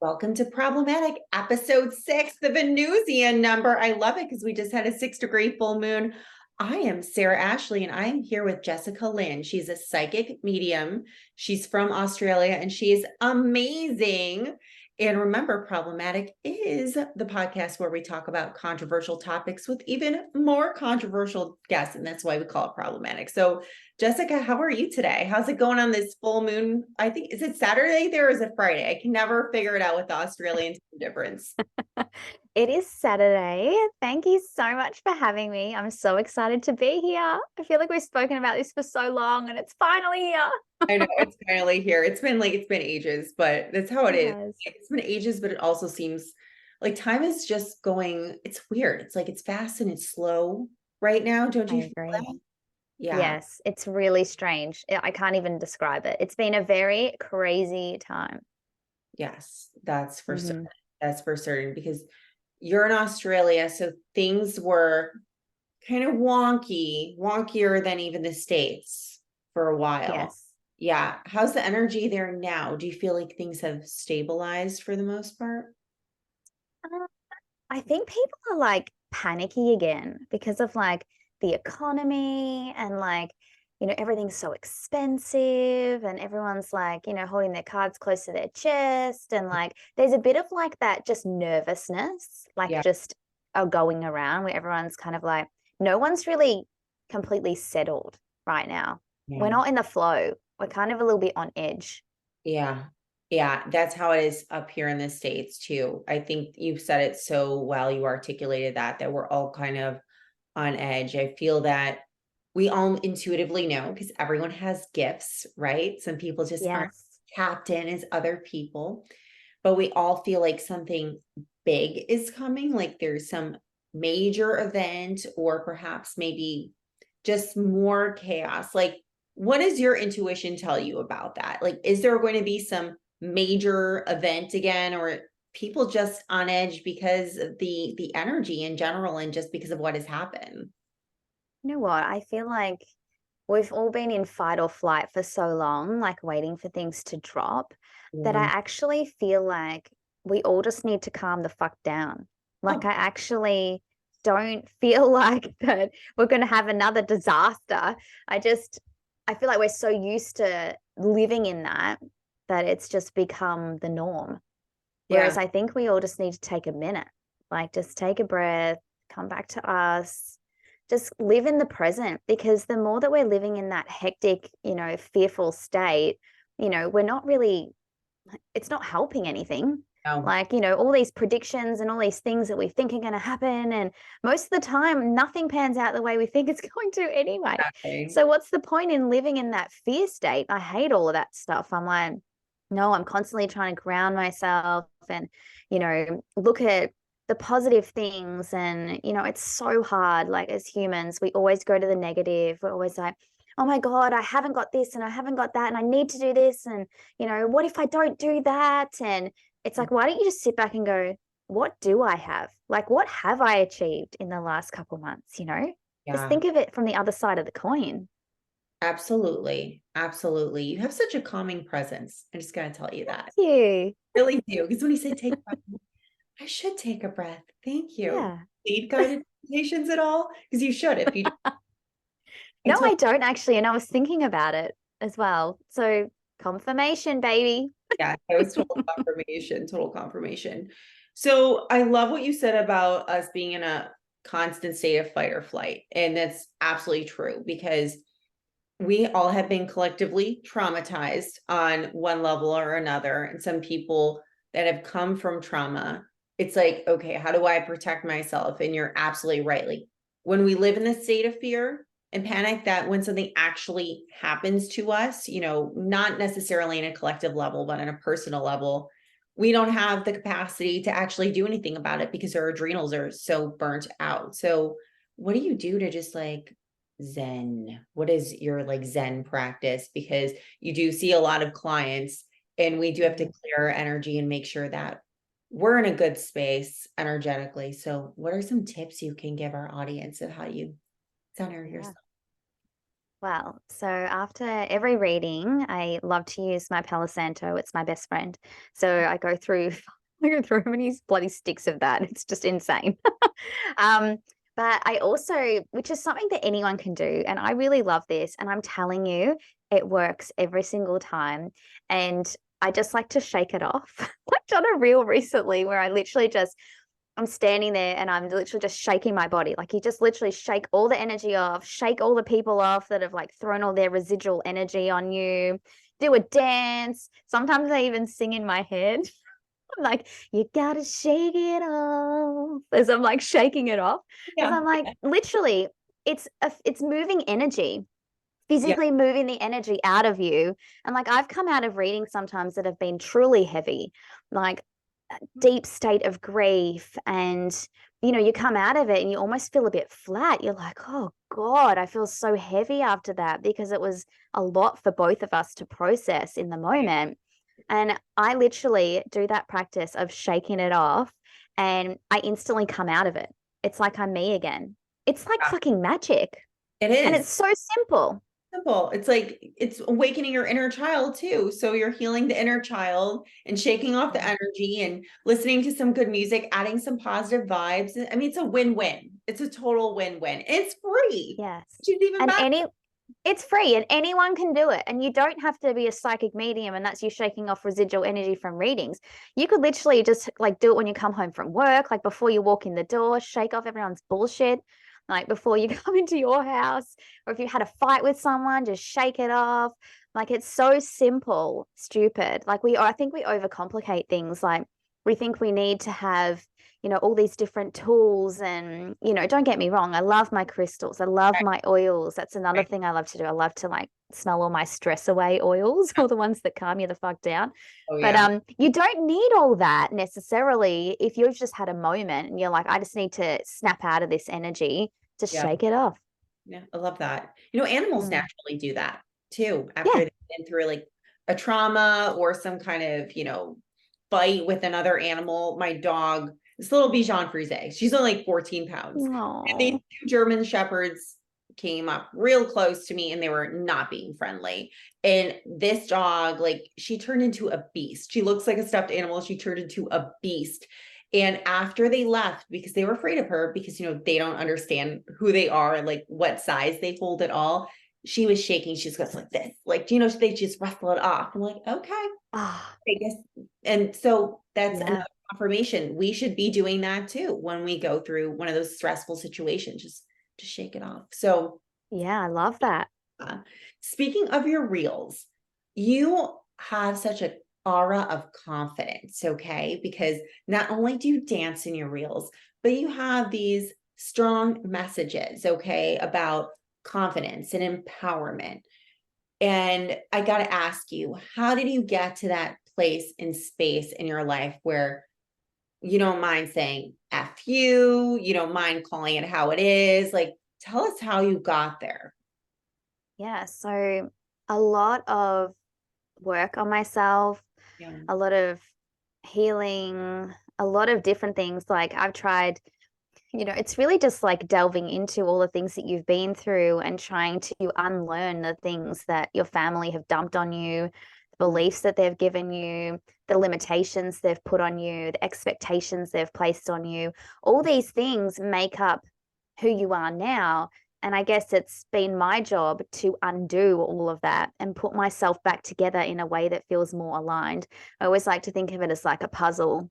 Welcome to Problematic, episode 6, the Venusian number. I love it because we just had a 6-degree full moon. I am Sarah Ashley, and I am here with Jessica Lynne. She's a psychic medium. She's from Australia, and she is amazing. And remember, Problematic is the podcast where we talk about controversial topics with even more controversial guests, and that's why we call it Problematic. So, Jessica, how are you today? How's it going on this full moon? I think, is it Saturday there or is it Friday? I can never figure it out with the Australian time difference. It is Saturday. Thank you so much for having me. I'm so excited to be here. I feel like we've spoken about this for so long and it's finally here. I know it's finally here. It's been ages, but that's how it is. Yes. It's been ages, but it also seems like time is just going, it's weird. It's like it's fast and it's slow right now. Don't I you feel agree. that? Yeah. Yes, it's really strange. I can't even describe it. It's been a very crazy time. Yes, that's for certain. hmm That's for certain because you're in Australia, so things were kind of wonkier than even the States for a while. Yes. Yeah. How's the energy there now? Do you feel like things have stabilized for the most part? Uh, I think people are like panicky again because of like the economy and like, everything's so expensive and everyone's like, holding their cards close to their chest. And like, there's a bit of like that just nervousness, like Yeah. just going around where everyone's kind of like, no one's really completely settled right now. We're Yeah. not in the flow. We're kind of a little bit on edge. Yeah. Yeah. That's how it is up here in the States too. I think you've said it so well. You articulated that we're all kind of on edge. I feel that we all intuitively know because everyone has gifts, right? Some people just aren't Yes. tapped in as other people, but we all feel like something big is coming, like there's some major event, or perhaps maybe just more chaos. Like, what does your intuition tell you about that? Like, is there going to be some major event again, or people just on edge because of the energy in general and just because of what has happened? You know what? I feel like we've all been in fight or flight for so long, like waiting for things to drop, that I Yeah. actually feel like we all just need to calm the fuck down. Like, Oh, I actually don't feel like that we're going to have another disaster. I feel like we're so used to living in that it's just become the norm. yeah. Whereas I think we all just need to take a minute, like just take a breath, come back to us, just live in the present. Because the more that we're living in that hectic, fearful state, we're not really, it's not helping anything. No. Like, all these predictions and all these things that we think are going to happen. And most of the time, nothing pans out the way we think it's going to anyway. Okay. So, what's the point in living in that fear state? I hate all of that stuff. I'm like, no, I'm constantly trying to ground myself and, look at the positive things. And, it's so hard. Like as humans, we always go to the negative. We're always like, oh my God, I haven't got this and I haven't got that and I need to do this. And, what if I don't do that? And it's like, why don't you just sit back and go, what do I have? Like, what have I achieved in the last couple months? Just Yeah. think of it from the other side of the coin. Absolutely. Absolutely. You have such a calming presence. I just gotta tell you that. Thank you. Really do. Because when you say take a breath, I should take a breath. Thank you. Yeah. Lead guided meditations at all? Because you should if you I No, told I don't actually. And I was thinking about it as well. So confirmation, baby. yeah, that was total confirmation, total confirmation. So I love what you said about us being in a constant state of fight or flight. And that's absolutely true because we all have been collectively traumatized on one level or another. And some people that have come from trauma, it's like, okay, how do I protect myself? And you're absolutely right. Like when we live in the state of fear and panic, that when something actually happens to us, not necessarily in a collective level, but on a personal level, we don't have the capacity to actually do anything about it because our adrenals are so burnt out. So, what do you do to just like Zen? What is your like Zen practice? Because you do see a lot of clients and we do have to clear our energy and make sure that we're in a good space energetically. So what are some tips you can give our audience of how you center Yeah. yourself? Well, so after every reading, I love to use my Palo Santo. It's my best friend. So I go through I go through how many bloody sticks of that. It's just insane. Um, but I also, which is something that anyone can do, and I really love this, and I'm telling you, it works every single time. And I just like to shake it off. I've done a reel recently where I literally just I'm standing there and I'm literally just shaking my body. Like you just literally shake all the energy off, shake all the people off that have like thrown all their residual energy on you, do a dance. Sometimes I even sing in my head. I'm like, you gotta shake it off as I'm like shaking it off. Because Yeah. I'm like, literally, it's moving energy, Yeah. physically moving the energy out of you. And like I've come out of readings sometimes that have been truly heavy, like a deep state of grief. And, you come out of it and you almost feel a bit flat. You're like, oh God, I feel so heavy after that because it was a lot for both of us to process in the moment. And I literally do that practice of shaking it off and I instantly come out of it. It's like I'm me again. It's like fucking magic. It And is it's so simple. simple. It's like it's awakening your inner child too. So you're healing the inner child and shaking off the Yeah. energy and listening to some good music, adding some positive vibes. I mean, it's a win-win. It's a total win-win. It's free, Yes. which is even And better. it's free and anyone can do it. And you don't have to be a psychic medium and that's you shaking off residual energy from readings. You could literally just like do it when you come home from work, like before you walk in the door, shake off everyone's bullshit. Like before you come into your house, or if you had a fight with someone, just shake it off. Like it's so simple, stupid. I think we overcomplicate things. Like we think we need to have all these different tools. And, don't get me wrong, I love my crystals. I love Right, my oils. That's another right. thing I love to do. I love to like smell all my stress away oils, all the ones that calm you the fuck down. Oh But yeah. you don't need all that necessarily if you've just had a moment and you're like, I just need to snap out of this energy, just Yeah. shake it off. Yeah. I love that. Animals Mm. naturally do that too after Yeah. they've been through like a trauma or some kind of, fight with another animal. My dog, this little Bichon Frise, she's only like 14 pounds. And these Oh, two German shepherds came up real close to me and they were not being friendly. And this dog, like, she turned into a beast. She looks like a stuffed animal. She turned into a beast. And after they left, because they were afraid of her, because, they don't understand who they are and like what size they hold at all, she was shaking. She's just like this, like, they just wrestle it off. I'm like, okay, ah, I guess. And so that's another yeah. confirmation. We should be doing that too when we go through one of those stressful situations, just shake it off. So, Yeah, I love that. uh, speaking of your reels, you have such an aura of confidence, okay? Because not only do you dance in your reels, but you have these strong messages, okay, about confidence and empowerment. And I got to ask you, how did you get to that place and space in your life where you don't mind saying F you don't mind calling it how it is? Like, tell us how you got there. Yeah. So a lot of work on myself, Yeah. a lot of healing, a lot of different things. Like I've tried, it's really just like delving into all the things that you've been through and trying to unlearn the things that your family have dumped on you, the beliefs that they've given you, the limitations they've put on you, the expectations they've placed on you. All these things make up who you are now. And I guess it's been my job to undo all of that and put myself back together in a way that feels more aligned. I always like to think of it as like a puzzle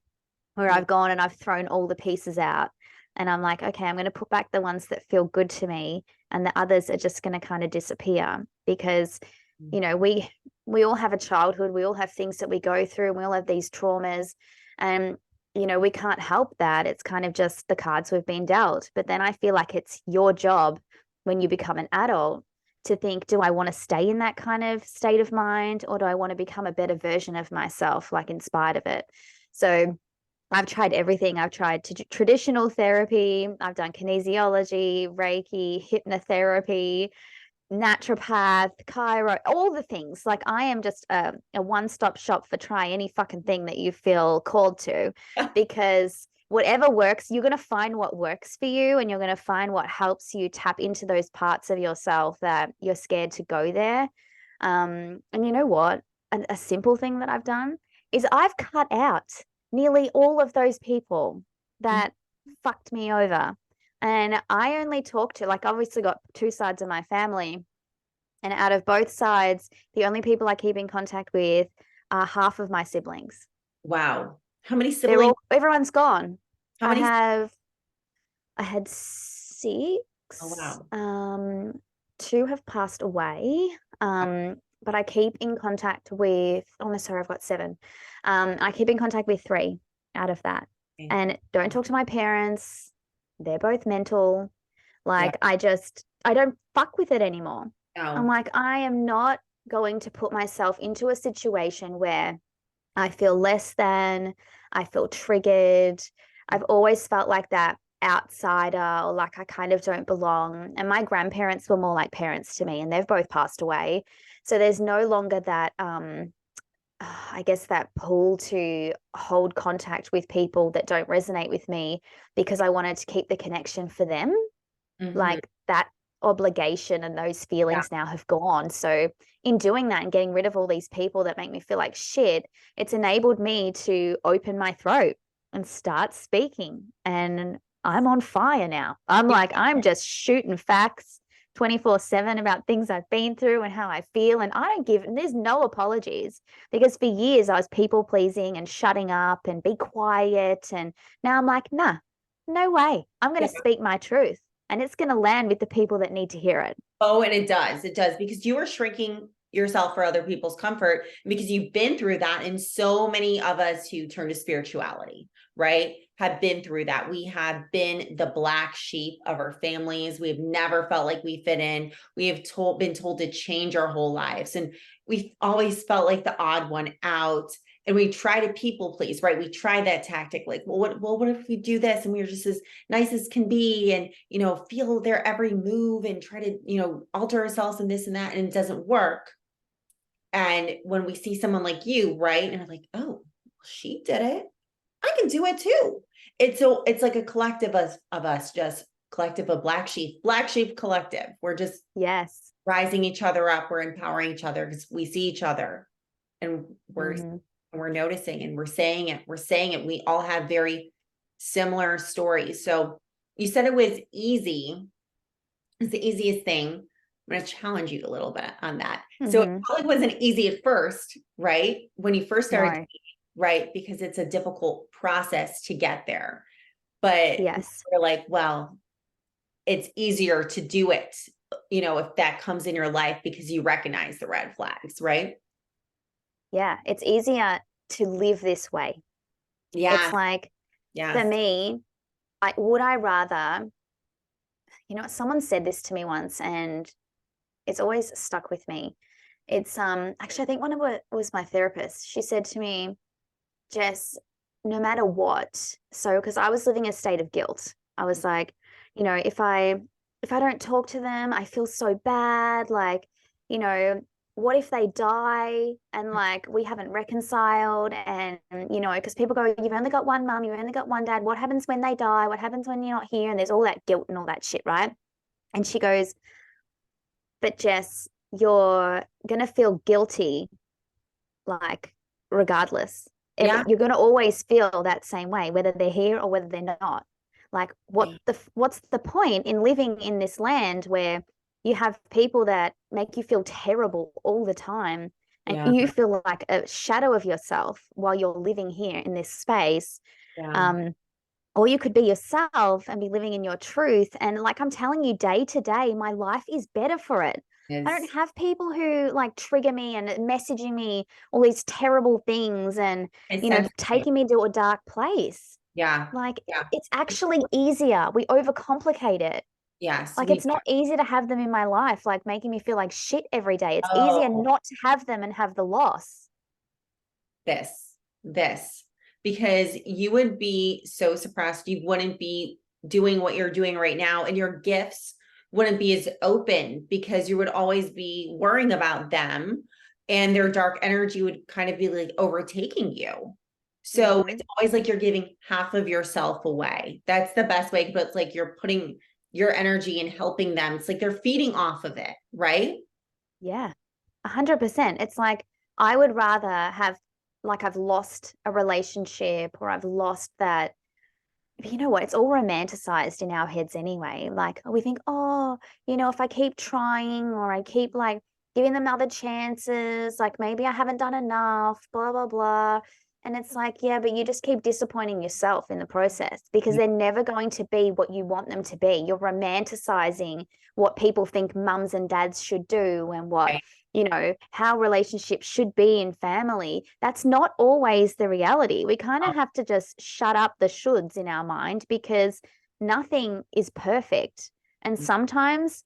where Yeah. I've gone and I've thrown all the pieces out. And I'm like, okay, I'm going to put back the ones that feel good to me, and the others are just going to kind of disappear because, we all have a childhood, we all have things that we go through, and we all have these traumas, and we can't help that. It's kind of just the cards we've been dealt. But then I feel like it's your job when you become an adult to think, do I want to stay in that kind of state of mind, or do I want to become a better version of myself, like in spite of it? So I've tried everything. I've tried traditional therapy. I've done kinesiology, Reiki, hypnotherapy, naturopath, chiro, all the things. Like I am just a one-stop shop for try any fucking thing that you feel called to, because whatever works, you're going to find what works for you, and you're going to find what helps you tap into those parts of yourself that you're scared to go there. And you know what? A simple thing that I've done is I've cut out nearly all of those people that fucked me over. And I only talk to, like, obviously got two sides of my family. And out of both sides, the only people I keep in contact with are half of my siblings. Wow. How many siblings? Everyone's gone. How many? I had six. Oh, wow. Two have passed away. But I keep in contact with, oh no, sorry, I've got seven. I keep in contact with three out of that. Okay. And don't talk to my parents. They're both mental. Yeah. Like, I don't fuck with it anymore. I'm No. like, I am not going to put myself into a situation where I feel less than, I feel triggered. I've always felt like that outsider, or like I kind of don't belong. And my grandparents were more like parents to me, and they've both passed away. So there's no longer that, I guess, that pull to hold contact with people that don't resonate with me, because I wanted to keep the connection for them. Mhm. Like, that obligation and those feelings now have gone. So in doing that and getting rid of all these people that make me feel like shit, it's enabled me to open my throat and start speaking. And I'm on fire now. I'm Yeah. like, I'm just shooting facts 24/7 about things I've been through and how I feel. And I don't give, and there's no apologies, because for years I was people pleasing and shutting up and be quiet. And now I'm like, nah, no way. I'm going Yeah. to speak my truth, and it's going to land with the people that need to hear it. Oh, and it does, because you are shrinking yourself for other people's comfort, because you've been through that. And so many of us who turn to spirituality, right, have been through that. We have been the black sheep of our families. We've never felt like we fit in. We have been told to change our whole lives. And we've always felt like the odd one out. And we try to people please, right? We try that tactic, like, what if we do this? And we're just as nice as can be, and, feel their every move and try to, alter ourselves and this and that, and it doesn't work. And when we see someone like you, right, and I'm like, oh, she did it, I can do it too. It's like a collective of us, just collective of black sheep collective. We're just Yes. rising each other up. We're empowering each other because we see each other, and Mm-hmm. we're noticing, and we're saying it. We all have very similar stories. So you said it was easy. It's the easiest thing. I'm going to challenge you a little bit on that. So it Mm-hmm. probably wasn't easy at first, right? When you first started, No. right? Because it's a difficult process to get there. But Yes. we're like, well, it's easier to do it, if that comes in your life because you recognize the red flags, right? Yeah. It's easier to live this way. It's Yeah. like, for Yes. me, I rather, someone said this to me once, and it's always stuck with me. It's actually, I think one of it was my therapist. She said to me, Jess, no matter what, so because I was living a state of guilt. I was like, if I don't talk to them, I feel so bad. Like, you know, what if they die and like we haven't reconciled? And because people go, you've only got one mum, you've only got one dad. What happens when they die? What happens when you're not here? And there's all that guilt and all that shit, right? And she goes, but Jess, you're gonna feel guilty, like, regardless. Yeah. You're gonna always feel that same way, whether they're here or whether they're not. Like, what's the point in living in this land where you have people that make you feel terrible all the time, and Yeah. you feel like a shadow of yourself while you're living here in this space? Yeah. Um, or you could be yourself and be living in your truth. And like I'm telling you, day to day, my life is better for it. I Is don't have people who like trigger me and messaging me all these terrible things and, I sense it. taking me to a dark place. Yeah. Like, Yeah. it's actually easier. We overcomplicate it. Yes. Like, We it's not easy to have them in my life, like making me feel like shit every day. It's easier oh not to have them and have the loss. this because you would be so suppressed. You wouldn't be doing what you're doing right now, and your gifts wouldn't be as open because you would always be worrying about them, and their dark energy would kind of be like overtaking you. So it's always like you're giving half of yourself away. That's the best way, but it's like you're putting your energy and helping them. It's like they're feeding off of it, right? Yeah, 100%. It's like I would rather have, like, I've lost a relationship or I've lost that. You know what? It's all romanticized in our heads anyway. Like we think, oh, if I keep trying or I keep like giving them other chances, like maybe I haven't done enough, blah, blah, blah. And it's like, yeah, but you just keep disappointing yourself in the process because they're never going to be what you want them to be. You're romanticizing what people think mums and dads should do and what, Right. how relationships should be in family. That's not always the reality. We kind of have to just shut up the shoulds in our mind because nothing is perfect. And sometimes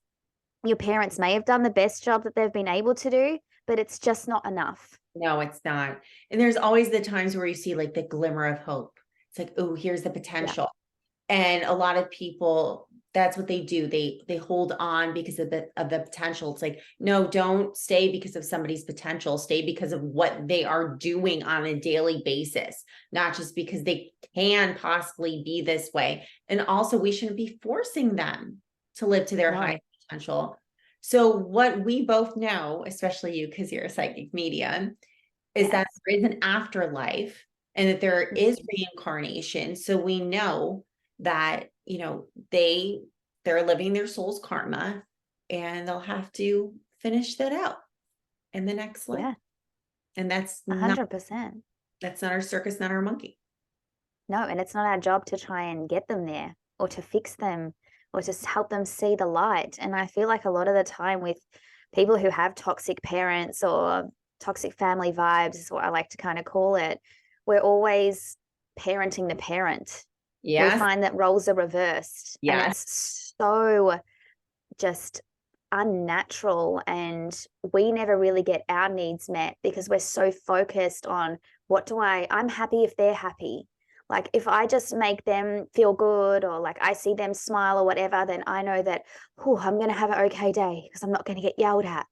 your parents may have done the best job that they've been able to do, but it's just not enough. No, it's not. And there's always the times where you see like the glimmer of hope. It's like, oh, here's the Yeah. potential. And a lot of people, that's what they do. They hold on because of the potential. It's like, no, don't stay because of somebody's potential. Stay because of what they are doing on a daily basis, not just because they can possibly be this way. And also, we shouldn't be forcing them to live to their No. high potential. So what we both know, especially you, because you're a psychic medium, is that Yes. there is an afterlife and that there is reincarnation. So we know that, they're living their soul's karma and they'll have to finish that out in the next life. Yeah. And that's not 100%. our circus, not our monkey. No, and it's not our job to try and get them there or to fix them or just help them see the light. And I feel like a lot of the time with people who have toxic parents or toxic family vibes is what I like to kind of call it, we're always parenting the parent. We Yes. find that roles are reversed and Yes. it's so just unnatural and we never really get our needs met because we're so focused on I'm happy if they're happy. Like if I just make them feel good or like I see them smile or whatever, then I know that, oh, I'm going to have an okay day because I'm not going to get yelled at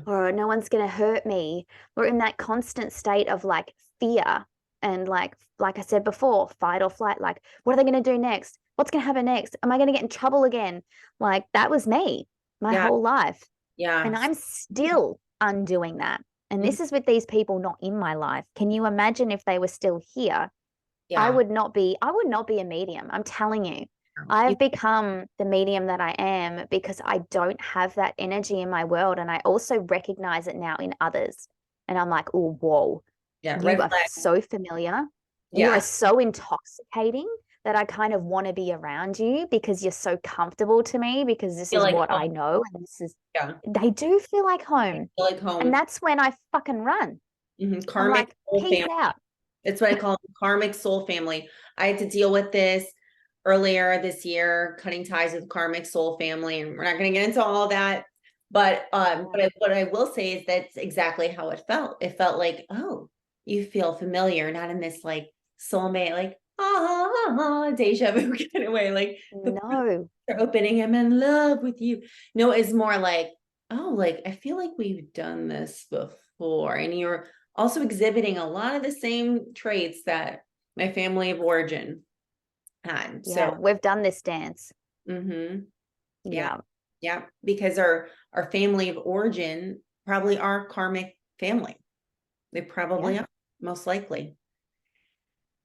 or no one's going to hurt me. We're in that constant state of like fear and like I said before, fight or flight. Like, what are they going to do next? What's going to happen next? Am I going to get in trouble again? Like that was me my Yeah. whole life. Yeah. And I'm still undoing that. And Mhm. this is with these people not in my life. Can you imagine if they were still here? I Yeah. would not be a medium. I'm telling you. You- I've become the medium that I am because I don't have that energy in my world. And I also recognize it now in others. And I'm like, oh, whoa, yeah. you Red are flag. so familiar. You are Yeah. so intoxicating that I kind of want to be around you because you're so comfortable to me because this Feel is like what home. I know. And this is, Yeah. they do feel like home. Feel like And home. that's when I fucking run. I'm Karmic like, soul peace family. out. It's what I call karmic soul family. I had to deal with this earlier this year, cutting ties with karmic soul family, and we're not going to get into all that. But what I will say is that's exactly how it felt. It felt like, oh, you feel familiar, not in this like soulmate, like deja vu kind of way. Like the No, are opening, I'm in love with you. No, it's more like, oh, like I feel like we've done this before. And you're also exhibiting a lot of the same traits that my family of origin had. So, yeah, we've done this dance. yeah, Yeah, yeah, because our family of origin probably are karmic family. They yeah, probably are, most likely.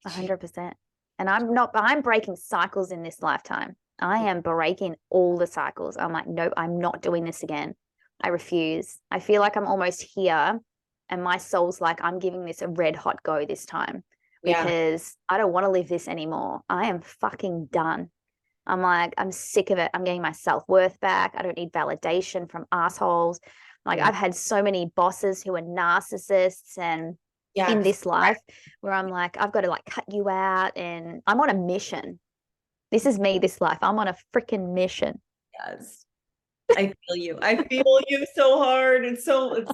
100%. And I'm breaking cycles in this lifetime. I am breaking all the cycles. I'm like, nope, I'm not doing this again. I refuse. I feel like I'm almost here. And my soul's like, I'm giving this a red hot go this time Yeah, because I don't want to live this anymore. I am fucking done. I'm like, I'm sick of it. I'm getting my self-worth back. I don't need validation from assholes. Like yeah, I've had so many bosses who are narcissists and in yeah. this life where I'm like, I've got to like cut you out and I'm on a mission. This is me, this life. I'm on a freaking mission. Yes. I feel you. I feel you so hard. It's so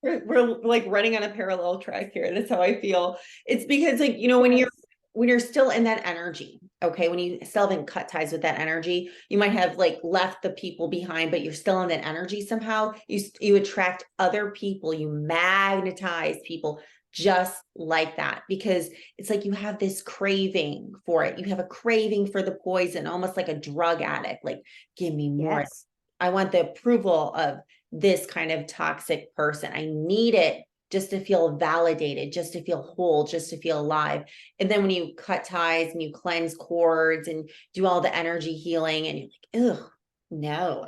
we're like running on a parallel track here. That's how I feel. It's because like, Yes. when you're still in that energy, okay, when you still haven't cut ties with that energy, you might have like left the people behind, but you're still in that energy somehow. You attract other people, you magnetize people just like that, because it's like you have this craving for it. You have a craving for the poison, almost like a drug addict. Like, give me more. Yes. I want the approval of this kind of toxic person. I need it just to feel validated, just to feel whole, just to feel alive. And then when you cut ties and you cleanse cords and do all the energy healing, and you're like, ugh, no.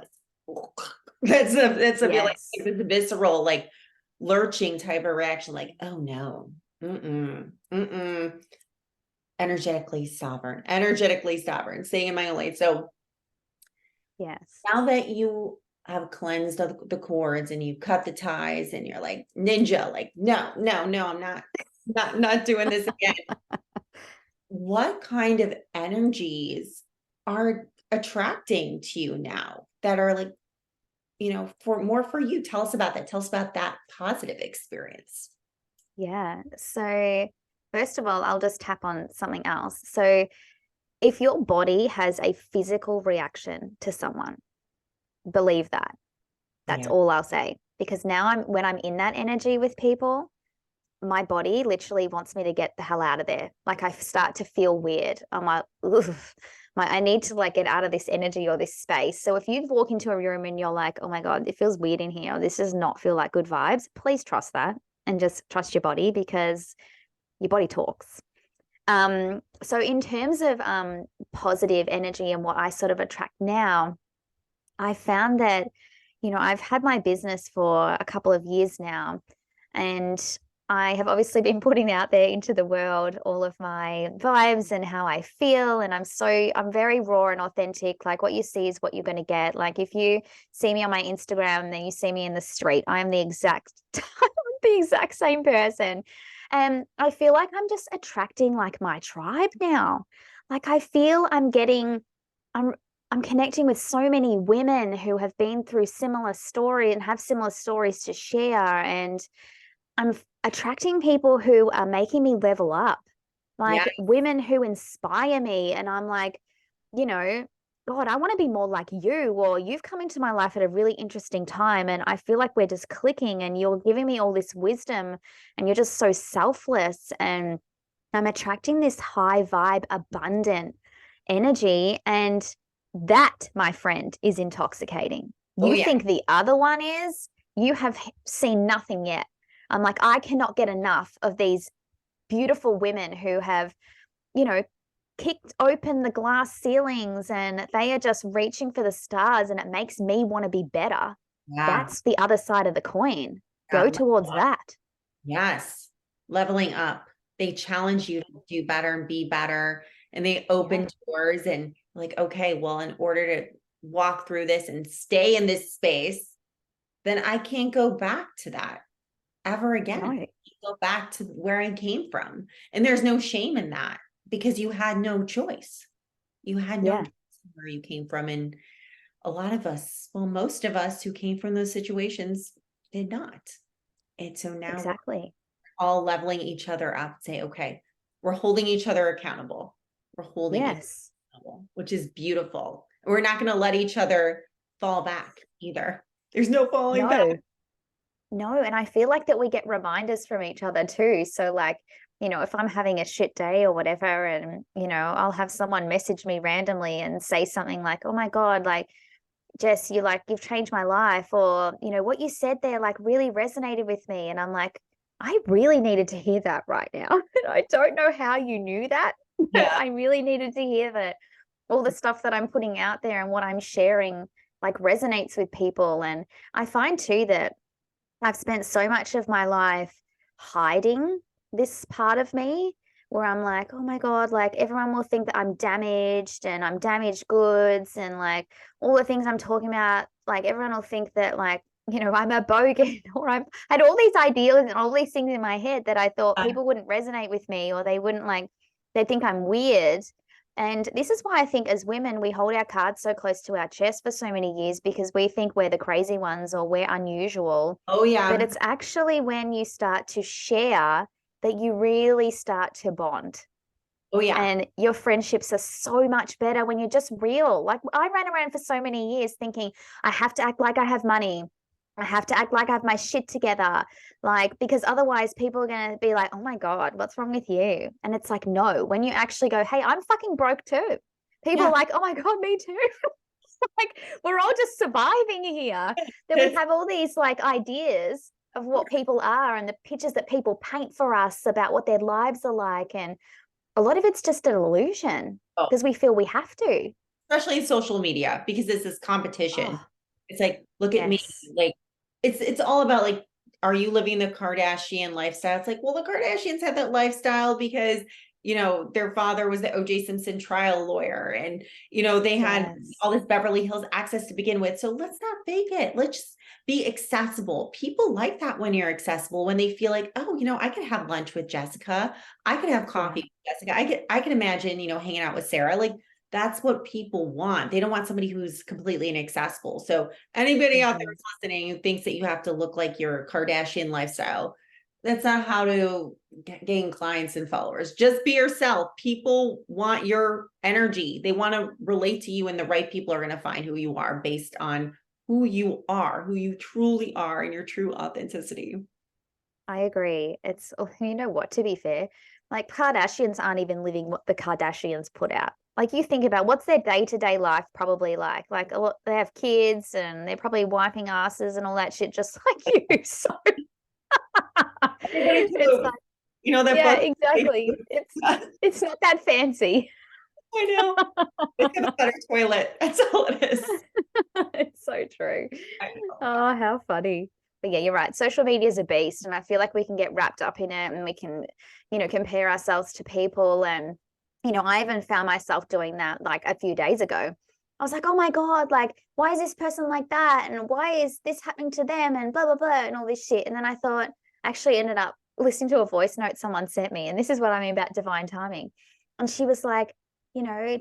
That's a feeling, Yes. it's a visceral, like lurching type of reaction, like, oh no. Energetically sovereign, staying in my own lane. So Yes. now that you have cleansed the cords and you cut the ties and you're like ninja, like, no, I'm not doing this again. What kind of energies are attracting to you now that are like, for more for you? Tell us about that. Tell us about that positive experience. Yeah. So first of all, I'll just tap on something else. So if your body has a physical reaction to someone, believe that. That's Yeah. all I'll say. Because now when I'm in that energy with people, my body literally wants me to get the hell out of there. Like I start to feel weird. I'm like, oof. I need to like get out of this energy or this space. So if you walk into a room and you're like, oh my God, it feels weird in here, or this does not feel like good vibes, please trust that and just trust your body, because your body talks. So in terms of positive energy and what I sort of attract now, I found that, I've had my business for a couple of years now, and I have obviously been putting out there into the world all of my vibes and how I feel. And I'm very raw and authentic. Like what you see is what you're going to get. Like if you see me on my Instagram and then you see me in the street, I'm the exact same person. And I feel like I'm just attracting like my tribe now. Like I feel I'm I'm connecting with so many women who have been through similar story and have similar stories to share. And I'm attracting people who are making me level up, Yeah. like women who inspire me. And I'm like, you know, God, I want to be more like you, or you've come into my life at a really interesting time. And I feel like we're just clicking and you're giving me all this wisdom and you're just so selfless. And I'm attracting this high vibe, abundant energy. And that, my friend, is intoxicating. Oh You yeah. think the other one is, you have seen nothing yet. I'm like, I cannot get enough of these beautiful women who have, you know, kicked open the glass ceilings and they are just reaching for the stars, and it makes me want to be better. Yeah. That's the other side of the coin. Yeah. Go towards that. Yes. Leveling up. They challenge you to do better and be better. And they open Yeah. doors and like, okay, well, in order to walk through this and stay in this space, then I can't go back to that ever again. I No. can't go back to where I came from. And there's no shame in that because you had no choice. You had no Yeah, choice where you came from. And a lot of us, well, most of us who came from those situations did not. And so now we're exactly. all leveling each other up, say, okay, we're holding each other accountable. We're holding each Yes. other accountable, which is beautiful. We're not going to let each other fall back either. There's no falling back. No. No, and I feel like that we get reminders from each other too. So like, if I'm having a shit day or whatever, and I'll have someone message me randomly and say something like, "Oh my God, like Jess, you've changed my life," or, what you said there like really resonated with me. And I'm like, I really needed to hear that right now. And I don't know how you knew that, but Yeah. I really needed to hear that all the stuff that I'm putting out there and what I'm sharing like resonates with people. And I find too that I've spent so much of my life hiding this part of me, where I'm like, oh my God, like everyone will think that I'm damaged and I'm damaged goods, and like all the things I'm talking about, like everyone will think that like, I'm a bogan, or I had all these ideas and all these things in my head that I thought people wouldn't resonate with me, or they wouldn't like, they think I'm weird. And this is why I think as women, we hold our cards so close to our chest for so many years, because we think we're the crazy ones or we're unusual. Oh But yeah. it's actually when you start to share that you really start to bond. Oh yeah. And your friendships are so much better when you're just real. Like I ran around for so many years thinking I have to act like I have money. I have to act like I have my shit together. Like, because otherwise people are going to be like, oh my God, what's wrong with you? And it's like, no, when you actually go, hey, I'm fucking broke too. People Yeah. are like, oh my God, me too. Like, we're all just surviving here. Then we It's- have all these like ideas of what people are and the pictures that people paint for us about what their lives are like. And a lot of it's just an illusion oh, because we feel we have to. especially in social media, because this is competition. Oh, It's like, look at me. yes. Like, it's all about like, are you living the Kardashian lifestyle? It's like, well, the Kardashians had that lifestyle because, their father was the OJ Simpson trial lawyer, and they had Yes. all this Beverly Hills access to begin with. So let's not fake it. Let's just be accessible. People like that when you're accessible, when they feel like, oh, I could have lunch with Jessica. I could have Yeah. coffee with Jessica. I could imagine, hanging out with Sarah. Like, that's what people want. They don't want somebody who's completely inaccessible. So anybody out there Mhm. who's listening who thinks that you have to look like your Kardashian lifestyle, that's not how to gain clients and followers. Just be yourself. People want your energy. They want to relate to you, and the right people are going to find who you are based on who you are, who you truly are, and your true authenticity. I agree. It's, oh, you know what, to be fair, like Kardashians aren't even living what the Kardashians put out. Like you think about what's their day-to-day life probably like. Like a lot, they have kids and they're probably wiping asses and all that shit just like you. So Everybody it's too. like, That yeah, book. exactly. It's not that fancy. I know. It's a better toilet. That's all it is. It's so true. I know. Oh, how funny. But yeah, you're right. Social media is a beast, and I feel like we can get wrapped up in it and we can, compare ourselves to people. And, I even found myself doing that like a few days ago. I was like, oh my God, like, why is this person like that? And why is this happening to them? And blah, blah, blah, and all this shit. And then I thought, actually ended up listening to a voice note someone sent me. And this is what I mean about divine timing. And she was like,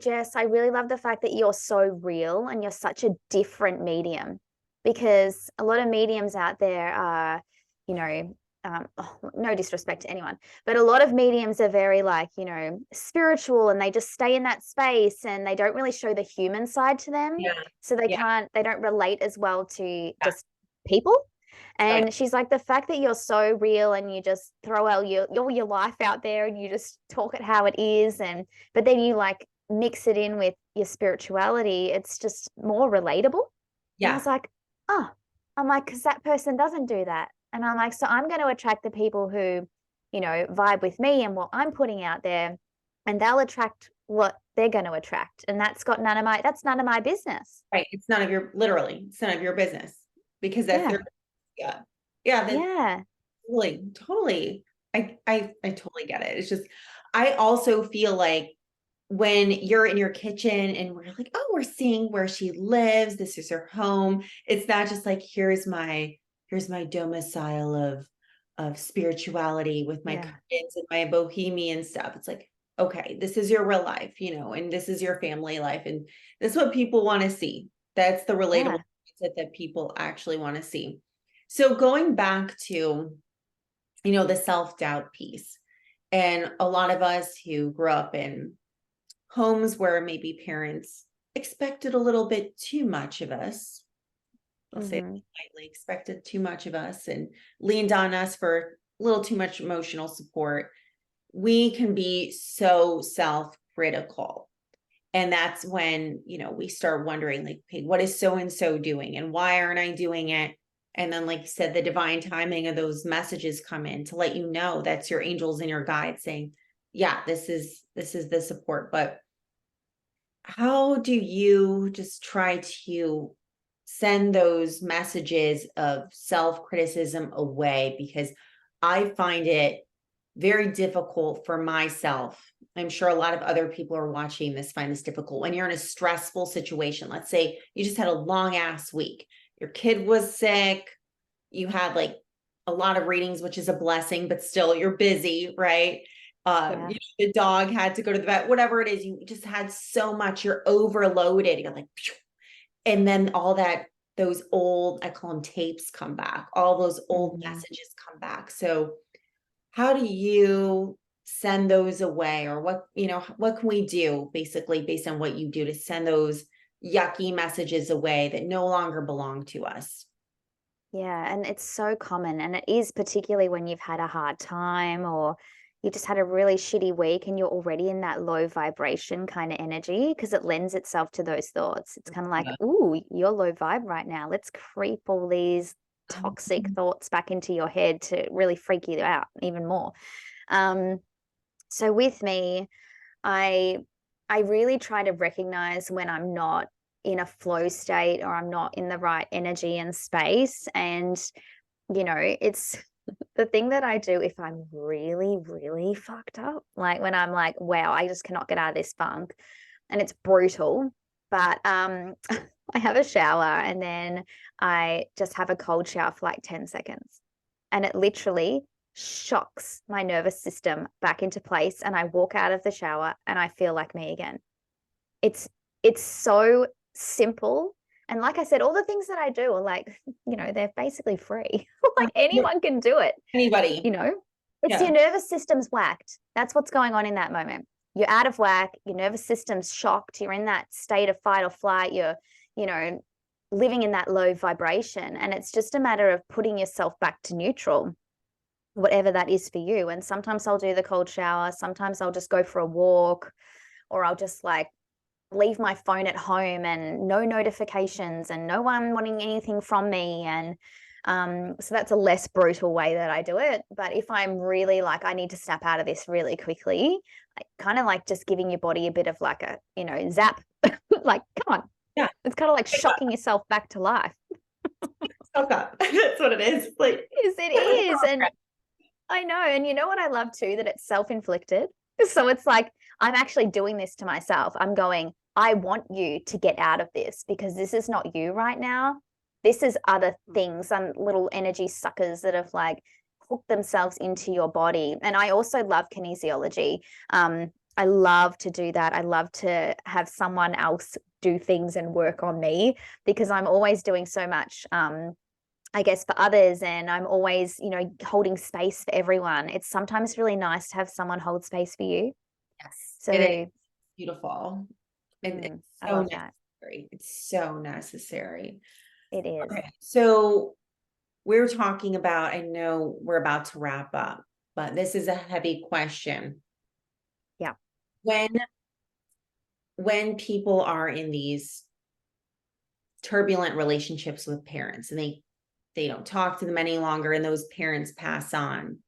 Jess, I really love the fact that you're so real and you're such a different medium, because a lot of mediums out there are, no disrespect to anyone, but a lot of mediums are very like, spiritual, and they just stay in that space and they don't really show the human side to them. Yeah. So they Yeah. they don't relate as well to Yeah. just people. Right. And she's like, the fact that you're so real and you just throw all your life out there and you just talk it how it is, and but then you like mix it in with your spirituality, it's just more relatable. And I Yeah. was like, oh, I'm like, because that person doesn't do that. And I'm like, so I'm going to attract the people who, vibe with me and what I'm putting out there, and they'll attract what they're going to attract. And that's none of my business. Right. It's none of your, literally, it's none of your business, because that's Yeah. their, yeah. Yeah. That's Yeah. totally, totally. I totally get it. It's just, I also feel like when you're in your kitchen and we're like, oh, we're seeing where she lives, this is her home. It's not just like, here's my domicile of spirituality with my Yeah. curtains and my bohemian stuff. It's like, okay, this is your real life, and this is your family life. And this is what people want to see. That's the relatable Yeah. that people actually want to see. So going back to, the self-doubt piece, and a lot of us who grew up in homes where maybe parents expected a little bit too much of us. I'll say it Mm-hmm. lightly, expected too much of us and leaned on us for a little too much emotional support. We can be so self-critical. And that's when, we start wondering, like, hey, what is so and so doing? And why aren't I doing it? And then, like you said, the divine timing of those messages come in to let you know that's your angels and your guides saying, yeah, this is the support. But how do you just try to send those messages of self-criticism away? Because I find it very difficult for myself. I'm sure a lot of other people are watching this find this difficult when you're in a stressful situation. Let's say you just had a long ass week. Your kid was sick. You had like a lot of readings, which is a blessing, but still you're busy, right? Yeah. The dog had to go to the vet, whatever it is, you just had so much, you're overloaded. You're like, phew. And then all that, those old, I call them tapes, come back, all those old Mm-hmm. messages come back. So how do you send those away, or what can we do basically based on what you do to send those yucky messages away that no longer belong to us? Yeah, and it's so common, and it is particularly when you've had a hard time or you just had a really shitty week and you're already in that low vibration kind of energy, because it lends itself to those thoughts. It's kind of like, Yeah. ooh, you're low vibe right now. Let's creep all these toxic thoughts back into your head to really freak you out even more. Um, so with me, I I really try to recognize when I'm not in a flow state or I'm not in the right energy and space. And, it's the thing that I do if I'm really, really fucked up, like when I'm like, wow, I just cannot get out of this funk and it's brutal. But I have a shower and then I just have a cold shower for like 10 seconds. And it literally shocks my nervous system back into place. And I walk out of the shower and I feel like me again. It's it's so simple. And like I said, all the things that I do are like, they're basically free. Like anyone can do it, you Anybody. know? It's Yeah. your nervous system's whacked. That's what's going on in that moment. You're out of whack, your nervous system's shocked, you're in that state of fight or flight, you're, you know, living in that low vibration. And it's just a matter of putting yourself back to neutral, whatever that is for you. And sometimes I'll do the cold shower, sometimes I'll just go for a walk, or I'll just like leave my phone at home and no notifications and no one wanting anything from me. And so that's a less brutal way that I do it. But if I'm really like, I need to snap out of this really quickly, kind of like just giving your body a bit of like a, zap, like, come on. Yeah. It's kind of like shocking yourself back to life. Soak up. That's what it is. Like, Yes, it is. And I know. And you know what I love too? That it's self-inflicted. So it's like, I'm actually doing this to myself. I'm going, I want you to get out of this because this is not you right now. This is other things, some little energy suckers that have like hooked themselves into your body. And I also love kinesiology. I love to do that. I love to have someone else do things and work on me because I'm always doing so much I guess for others, and I'm always, holding space for everyone. It's sometimes really nice to have someone hold space for you. yes, it is So beautiful. And it's I so love that. necessary. It's so necessary. It is. Okay. So we're talking about, I know we're about to wrap up, but this is a heavy question. Yeah. When people are in these turbulent relationships with parents and they don't talk to them any longer and those parents pass on,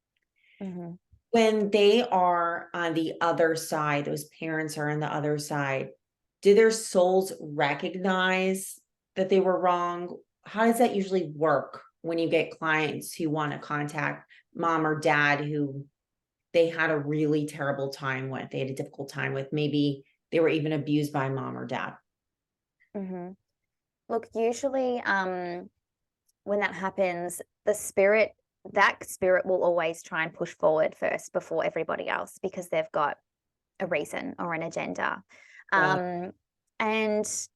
Mm-hmm. when they are on the other side, those parents are on the other side, do their souls recognize that they were wrong? How does that usually work when you get clients who want to contact mom or dad who they had a really terrible time with, they had a difficult time with, maybe they were even abused by mom or dad? Mm-hmm. Look, usually when that happens, that spirit will always try and push forward first before everybody else because they've got a reason or an agenda. Yeah. And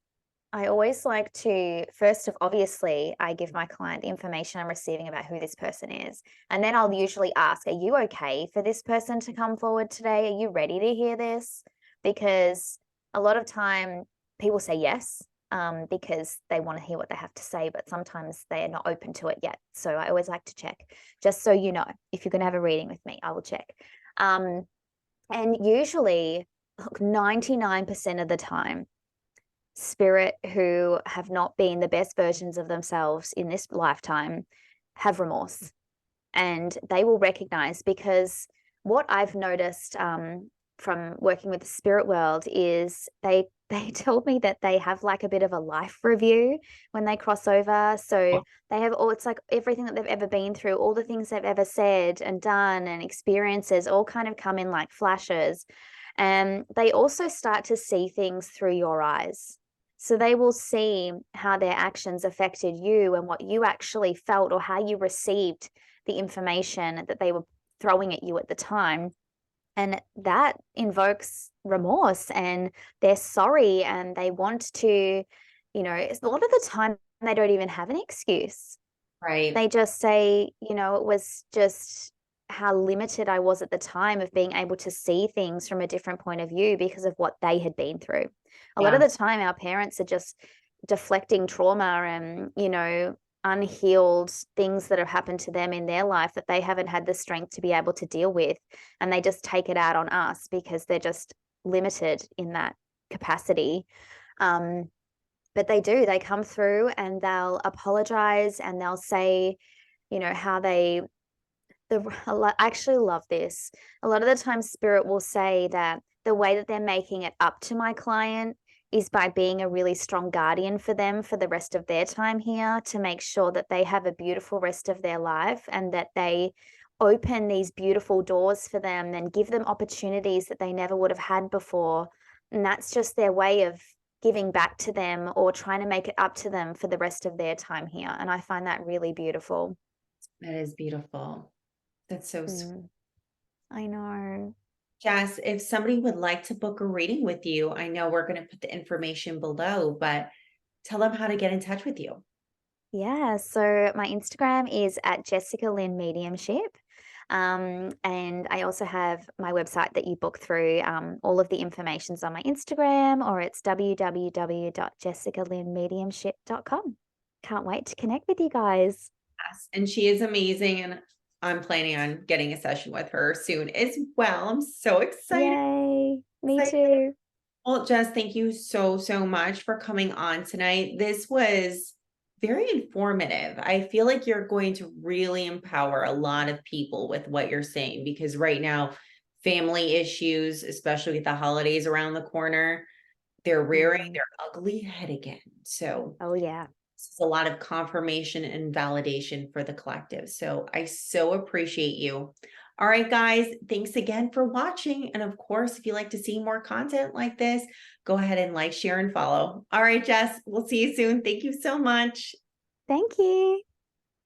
I always like to, first of obviously, I give my client the information I'm receiving about who this person is. And then I'll usually ask, are you okay for this person to come forward today? Are you ready to hear this? Because a lot of time people say yes, because they want to hear what they have to say, but sometimes they are not open to it yet. So I always like to check, just so you know, if you're going to have a reading with me, I will check. And usually, look, 99% of the time, spirit who have not been the best versions of themselves in this lifetime have remorse, and they will recognize, because what I've noticed from working with the spirit world is they told me that they have like a bit of a life review when they cross over. So they have all, it's like everything that they've ever been through, all the things they've ever said and done and experiences all kind of come in like flashes. And they also start to see things through your eyes. So they will see how their actions affected you and what you actually felt or how you received the information that they were throwing at you at the time. And that invokes remorse, and they're sorry and they want to, a lot of the time they don't even have an excuse. Right. They just say, it was just how limited I was at the time of being able to see things from a different point of view because of what they had been through. A lot of Yeah. the time, our parents are just deflecting trauma and, unhealed things that have happened to them in their life that they haven't had the strength to be able to deal with. And they just take it out on us because they're just limited in that capacity. But they come through and they'll apologize and they'll say, how I actually love this. A lot of the time, spirit will say that the way that they're making it up to my client is by being a really strong guardian for them for the rest of their time here, to make sure that they have a beautiful rest of their life and that they open these beautiful doors for them and give them opportunities that they never would have had before. And that's just their way of giving back to them or trying to make it up to them for the rest of their time here. And I find that really beautiful. That is beautiful. That's so sweet. I know. Jess, if somebody would like to book a reading with you, I know we're going to put the information below, but tell them how to get in touch with you. Yeah, so my Instagram is at Jessica Lynne Mediumship. And I also have my website that you book through. All of the information's on my Instagram, or it's www.jessicalynnemediumship.com. Can't wait to connect with you guys. Yes, and she is amazing, and I'm planning on getting a session with her soon as well. I'm so excited. Yay, me too. Well, Jess, thank you so, so much for coming on tonight. This was very informative. I feel like you're going to really empower a lot of people with what you're saying, because right now, family issues, especially with the holidays around the corner, they're rearing their ugly head again. So, oh yeah. this is a lot of confirmation and validation for the collective. So I so appreciate you. All right, guys, thanks again for watching. And of course, if you like to see more content like this, go ahead and like, share, and follow. All right, Jess, we'll see you soon. Thank you so much. Thank you.